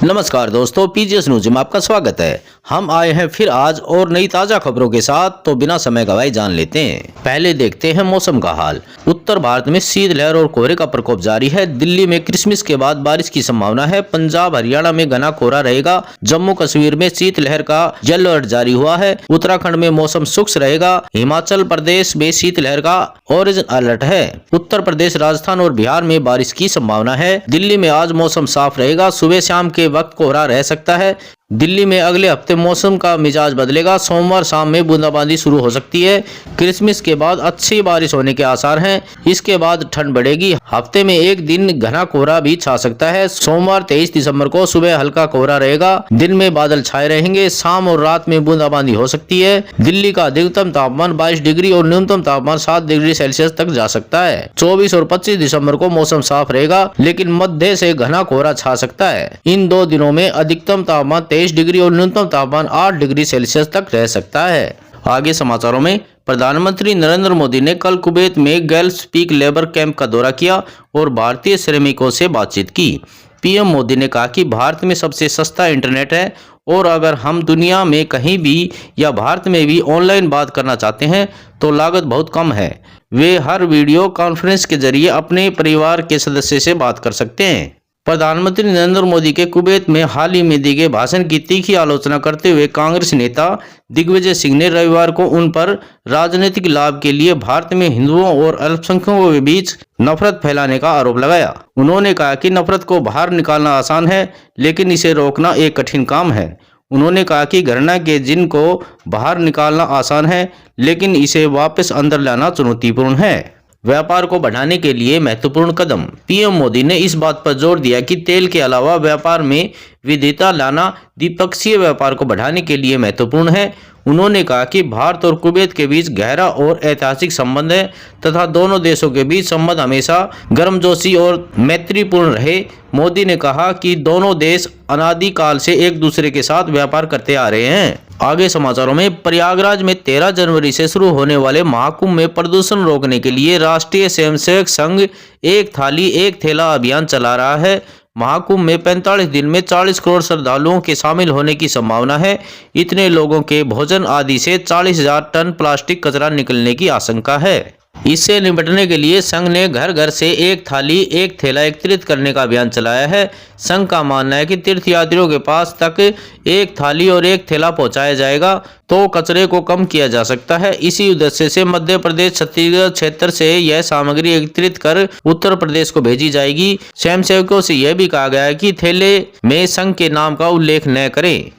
नमस्कार दोस्तों, PGS news में आपका स्वागत है। हम आए हैं फिर आज और नई ताजा खबरों के साथ, तो बिना समय गवाए जान लेते हैं। पहले देखते हैं मौसम का हाल। उत्तर भारत में शीतलहर और कोहरे का प्रकोप जारी है। दिल्ली में क्रिसमस के बाद बारिश की संभावना है। पंजाब हरियाणा में घना कोहरा रहेगा। जम्मू कश्मीर में शीतलहर का येलो अलर्ट जारी हुआ है। उत्तराखंड में मौसम शुष्क रहेगा। हिमाचल प्रदेश में शीतलहर का ऑरेंज अलर्ट है। उत्तर प्रदेश, राजस्थान और बिहार में बारिश की संभावना है। दिल्ली में आज मौसम साफ रहेगा। सुबह शाम के वक्त कोहरा रह सकता है। दिल्ली में अगले हफ्ते मौसम का मिजाज बदलेगा। सोमवार शाम में बूंदाबांदी शुरू हो सकती है। क्रिसमस के बाद अच्छी बारिश होने के आसार हैं। इसके बाद ठंड बढ़ेगी। हफ्ते में एक दिन घना कोहरा भी छा सकता है। सोमवार 23 दिसंबर को सुबह हल्का कोहरा रहेगा। दिन में बादल छाए रहेंगे। शाम और रात में बूंदाबांदी हो सकती है। दिल्ली का अधिकतम तापमान 22 डिग्री और न्यूनतम तापमान 7 डिग्री सेल्सियस तक जा सकता है। 24 और 25 दिसंबर को मौसम साफ रहेगा, लेकिन मध्य से घना कोहरा छा सकता है। इन 2 दिनों में अधिकतम तापमान 23 डिग्री और न्यूनतम तापमान 8 डिग्री सेल्सियस तक रह सकता है। आगे समाचारों में, प्रधानमंत्री नरेंद्र मोदी ने कल कुवैत में गल्फ पीक लेबर कैंप का दौरा किया और भारतीय श्रमिकों से बातचीत की। पीएम मोदी ने कहा कि भारत में सबसे सस्ता इंटरनेट है और अगर हम दुनिया में कहीं भी या भारत में भी ऑनलाइन बात करना चाहते हैं तो लागत बहुत कम है। वे हर वीडियो कॉन्फ्रेंस के जरिए अपने परिवार के सदस्य से बात कर सकते हैं। प्रधानमंत्री नरेंद्र मोदी के कुवैत में हाल ही में दिए गए भाषण की तीखी आलोचना करते हुए कांग्रेस नेता दिग्विजय सिंह ने रविवार को उन पर राजनीतिक लाभ के लिए भारत में हिंदुओं और अल्पसंख्यकों के बीच नफरत फैलाने का आरोप लगाया। उन्होंने कहा कि नफरत को बाहर निकालना आसान है, लेकिन इसे रोकना एक कठिन काम है। उन्होंने कहा कि घृणा के जिन को बाहर निकालना आसान है, लेकिन इसे वापस अंदर लाना चुनौतीपूर्ण है। व्यापार को बढ़ाने के लिए महत्वपूर्ण कदम। पीएम मोदी ने इस बात पर जोर दिया कि तेल के अलावा व्यापार में विविधता लाना द्विपक्षीय व्यापार को बढ़ाने के लिए महत्वपूर्ण है। उन्होंने कहा कि भारत और कुवैत के बीच गहरा और ऐतिहासिक संबंध है तथा दोनों देशों के बीच संबंध हमेशा गर्मजोशी और मैत्रीपूर्ण रहे। मोदी ने कहा कि दोनों देश अनादिकाल से एक दूसरे के साथ व्यापार करते आ रहे हैं। आगे समाचारों में, प्रयागराज में 13 जनवरी से शुरू होने वाले महाकुंभ में प्रदूषण रोकने के लिए राष्ट्रीय स्वयंसेवक संघ एक थाली एक थैला अभियान चला रहा है। महाकुंभ में 45 दिन में 40 करोड़ श्रद्धालुओं के शामिल होने की संभावना है। इतने लोगों के भोजन आदि से 40,000 टन प्लास्टिक कचरा निकलने की आशंका है। इससे निपटने के लिए संघ ने घर घर से एक थाली एक थैला एकत्रित करने का अभियान चलाया है। संघ का मानना है कि तीर्थयात्रियों के पास तक एक थाली और एक थैला पहुंचाया जाएगा तो कचरे को कम किया जा सकता है। इसी उद्देश्य से मध्य प्रदेश छत्तीसगढ़ क्षेत्र से यह सामग्री एकत्रित कर उत्तर प्रदेश को भेजी जाएगी। स्वयंसेवकों से यह भी कहा गया है कि थैले में संघ के नाम का उल्लेख न करें।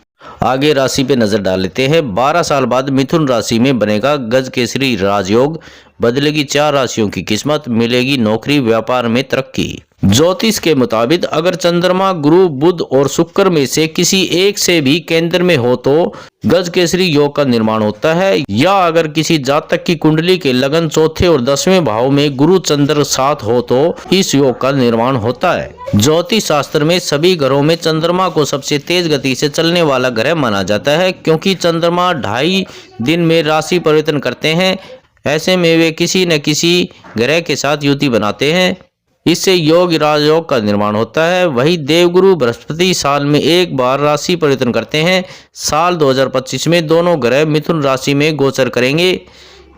आगे राशि पे नजर डाल लेते हैं। 12 साल बाद मिथुन राशि में बनेगा गज केसरी राजयोग। बदलेगी 4 राशियों की किस्मत। मिलेगी नौकरी व्यापार में तरक्की। ज्योतिष के मुताबिक अगर चंद्रमा, गुरु, बुध और शुक्र में से किसी एक से भी केंद्र में हो तो गज केसरी योग का निर्माण होता है, या अगर किसी जातक की कुंडली के लगन चौथे और 10वें भाव में गुरु चंद्र साथ हो तो इस योग का निर्माण होता है। ज्योतिष शास्त्र में सभी ग्रहों में चंद्रमा को सबसे तेज गति से चलने वाला ग्रह माना जाता है, क्योंकि चंद्रमा 2.5 दिन में राशि परिवर्तन करते हैं। ऐसे में वे किसी न किसी ग्रह के साथ युति बनाते हैं। इससे योग राजयोग का निर्माण होता है। वही देवगुरु बृहस्पति साल में एक बार राशि परिवर्तन करते हैं। साल 2025 में दोनों ग्रह मिथुन राशि में गोचर करेंगे,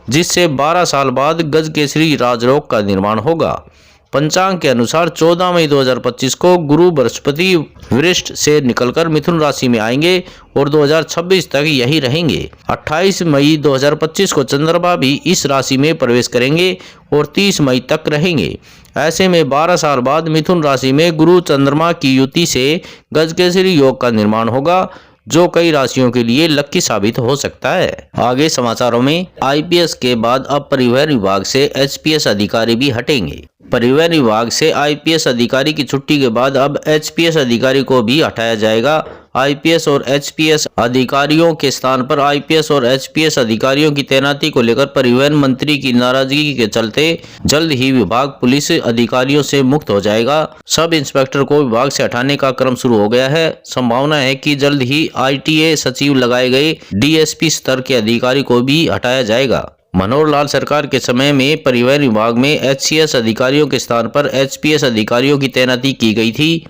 जिससे 12 साल बाद गज केसरी राजयोग का निर्माण होगा। पंचांग के अनुसार 14 मई 2025 को गुरु बृहस्पति वृश्चिक से निकलकर मिथुन राशि में आएंगे और 2026 तक यही रहेंगे। 28 मई 2025 को चंद्रमा भी इस राशि में प्रवेश करेंगे और 30 मई तक रहेंगे। ऐसे में 12 साल बाद मिथुन राशि में गुरु चंद्रमा की युति से गजकेसरी योग का निर्माण होगा, जो कई राशियों के लिए लकी साबित हो सकता है। आगे समाचारों में, आईपीएस के बाद अब परिवहन विभाग से एचपीएस अधिकारी भी हटेंगे। परिवहन विभाग से आईपीएस अधिकारी की छुट्टी के बाद अब एचपीएस अधिकारी को भी हटाया जाएगा। आईपीएस और एचपीएस अधिकारियों के स्थान पर आईपीएस और एचपीएस अधिकारियों की तैनाती को लेकर परिवहन मंत्री की नाराजगी के चलते जल्द ही विभाग पुलिस अधिकारियों से मुक्त हो जाएगा। सब इंस्पेक्टर को विभाग से हटाने का क्रम शुरू हो गया है। संभावना है कि जल्द ही आईटीए सचिव लगाए गए डीएसपी स्तर के अधिकारी को भी हटाया जाएगा। मनोहर लाल सरकार के समय में परिवहन विभाग में एचसीएस अधिकारियों के स्थान पर एचपीएस अधिकारियों की तैनाती की गई थी।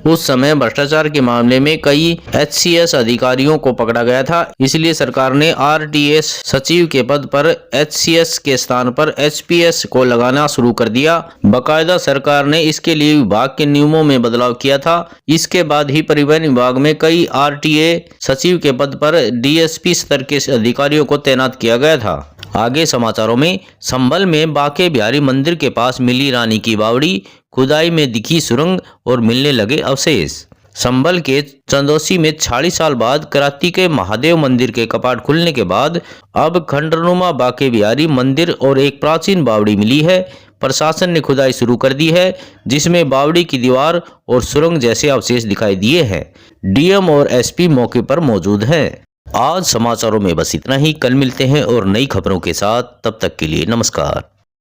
उस समय भ्रष्टाचार के मामले में कई एचसीएस अधिकारियों को पकड़ा गया था, इसलिए सरकार ने आरटीएस सचिव के पद पर एचसीएस के स्थान पर एचपीएस को लगाना शुरू कर दिया। बाकायदा सरकार ने इसके लिए विभाग के नियमों में बदलाव किया था। इसके बाद ही परिवहन विभाग में कई आरटीए सचिव के पद पर डीएसपी स्तर के अधिकारियों को तैनात किया गया था। आगे समाचारों में, संभल में बांके बिहारी मंदिर के पास मिली रानी की बावड़ी, खुदाई में दिखी सुरंग और मिलने लगे अवशेष। संभल के चंदौसी में 40 साल बाद कराती के महादेव मंदिर के कपाट खुलने के बाद अब खंडनुमा बांके बिहारी मंदिर और एक प्राचीन बावड़ी मिली है। प्रशासन ने खुदाई शुरू कर दी है, जिसमें बावड़ी की दीवार और सुरंग जैसे अवशेष दिखाई दिए हैं। डीएम और एसपी मौके पर मौजूद हैं। आज समाचारों में बस इतना ही। कल मिलते हैं और नई खबरों के साथ। तब तक के लिए नमस्कार।